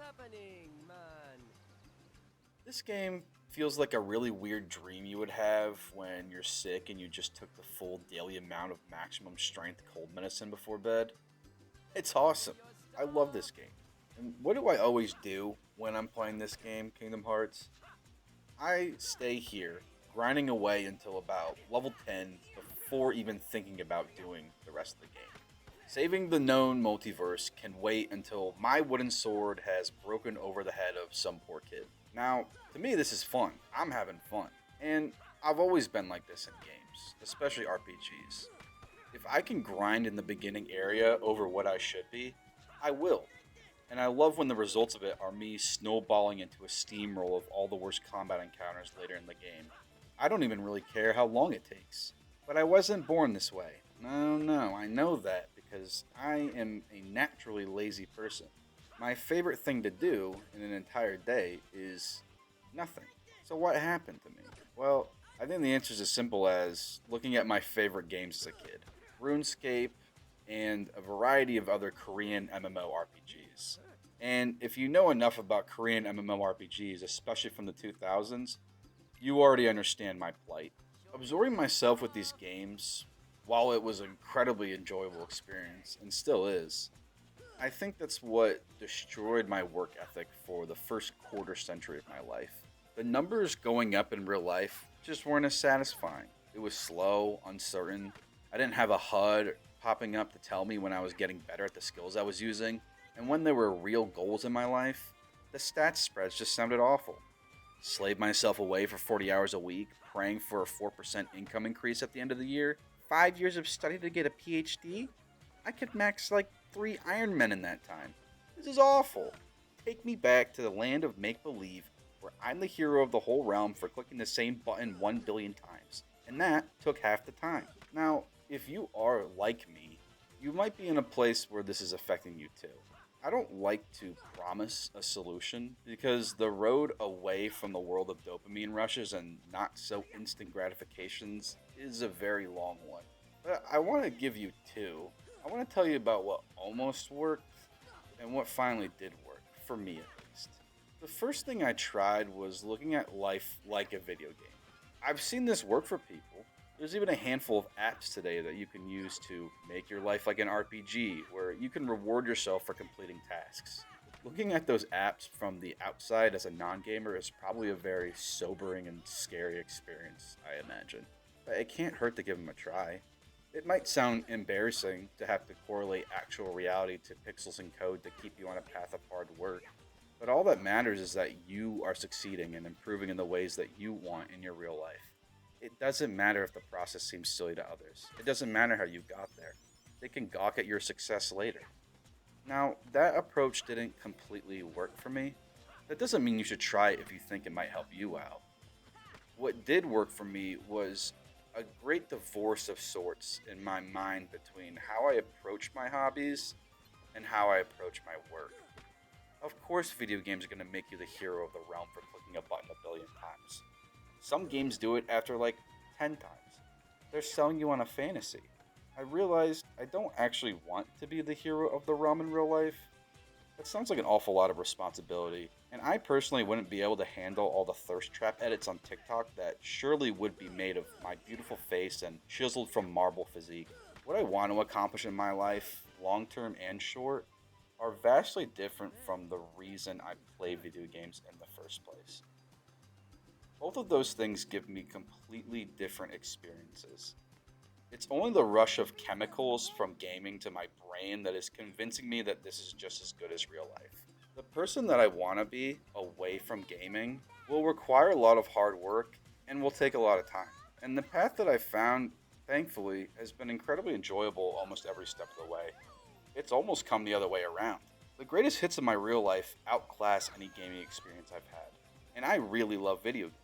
happening, man? This game feels like a really weird dream you would have when you're sick and you just took the full daily amount of maximum strength cold medicine before bed. It's awesome. I love this game. And what do I always do when I'm playing this game, Kingdom Hearts? I stay here, grinding away until about level 10 before even thinking about doing the rest of the game. Saving the known multiverse can wait until my wooden sword has broken over the head of some poor kid. Now, to me, this is fun. I'm having fun. And I've always been like this in games, especially RPGs. If I can grind in the beginning area over what I should be, I will. And I love when the results of it are me snowballing into a steamroll of all the worst combat encounters later in the game. I don't even really care how long it takes. But I wasn't born this way. No, I know that because I am a naturally lazy person. My favorite thing to do in an entire day is nothing. So what happened to me? Well, I think the answer is as simple as looking at my favorite games as a kid. RuneScape and a variety of other Korean MMORPGs. And if you know enough about Korean MMORPGs, especially from the 2000s, you already understand my plight. Absorbing myself with these games, while it was an incredibly enjoyable experience, and still is, I think that's what destroyed my work ethic for the first quarter century of my life. The numbers going up in real life just weren't as satisfying. It was slow, uncertain. I didn't have a HUD popping up to tell me when I was getting better at the skills I was using, and when there were real goals in my life, the stats spreads just sounded awful. Slave myself away for 40 hours a week, praying for a 4% income increase at the end of the year, 5 years of study to get a PhD? I could max like 3 Ironmen in that time. This is awful. Take me back to the land of make believe, where I'm the hero of the whole realm for clicking the same button 1 billion times. And that took half the time. Now, if you are like me, you might be in a place where this is affecting you too. I don't like to promise a solution because the road away from the world of dopamine rushes and not so instant gratifications is a very long one. But I want to give you two. I want to tell you about what almost worked and what finally did work, for me at least. The first thing I tried was looking at life like a video game. I've seen this work for people. There's even a handful of apps today that you can use to make your life like an RPG, where you can reward yourself for completing tasks. Looking at those apps from the outside as a non gamer is probably a very sobering and scary experience, I imagine. But it can't hurt to give them a try. It might sound embarrassing to have to correlate actual reality to pixels and code to keep you on a path of hard work, but all that matters is that you are succeeding and improving in the ways that you want in your real life. It doesn't matter if the process seems silly to others. It doesn't matter how you got there. They can gawk at your success later. Now, that approach didn't completely work for me. That doesn't mean you should try it if you think it might help you out. What did work for me was a great divorce of sorts in my mind between how I approach my hobbies and how I approach my work. Of course, video games are going to make you the hero of the realm for clicking a button a billion times. Some games do it after like 10 times. They're selling you on a fantasy. I realized I don't actually want to be the hero of the realm in real life. That sounds like an awful lot of responsibility, and I personally wouldn't be able to handle all the thirst trap edits on TikTok that surely would be made of my beautiful face and chiseled from marble physique. What I want to accomplish in my life, long term and short, are vastly different from the reason I play video games in the first place. Both of those things give me completely different experiences. It's only the rush of chemicals from gaming to my brain that is convincing me that this is just as good as real life. The person that I want to be away from gaming will require a lot of hard work and will take a lot of time. And the path that I've found, thankfully, has been incredibly enjoyable almost every step of the way. It's almost come the other way around. The greatest hits of my real life outclass any gaming experience I've had. And I really love video games.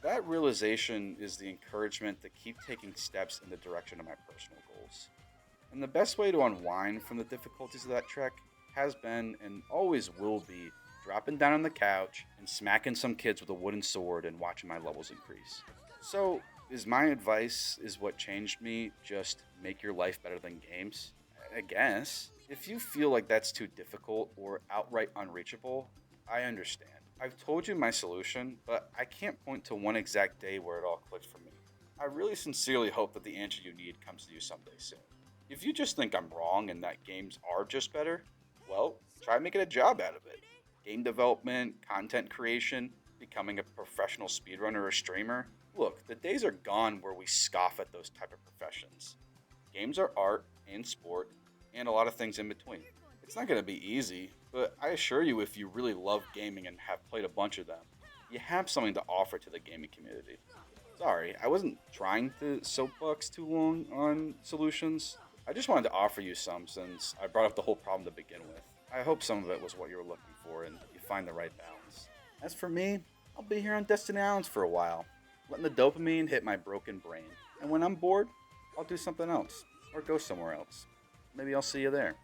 That realization is the encouragement to keep taking steps in the direction of my personal goals. And the best way to unwind from the difficulties of that trek has been and always will be dropping down on the couch and smacking some kids with a wooden sword and watching my levels increase. So, is my advice is what changed me just make your life better than games? I guess. If you feel like that's too difficult or outright unreachable, I understand. I've told you my solution, but I can't point to one exact day where it all clicked for me. I really sincerely hope that the answer you need comes to you someday soon. If you just think I'm wrong and that games are just better, well, try making a job out of it. Game development, content creation, becoming a professional speedrunner or streamer. Look, the days are gone where we scoff at those type of professions. Games are art and sport and a lot of things in between. It's not going to be easy, but I assure you, if you really love gaming and have played a bunch of them, you have something to offer to the gaming community. Sorry, I wasn't trying to soapbox too long on solutions. I just wanted to offer you some since I brought up the whole problem to begin with. I hope some of it was what you were looking for and you find the right balance. As for me, I'll be here on Destiny Islands for a while, letting the dopamine hit my broken brain. And when I'm bored, I'll do something else or go somewhere else. Maybe I'll see you there.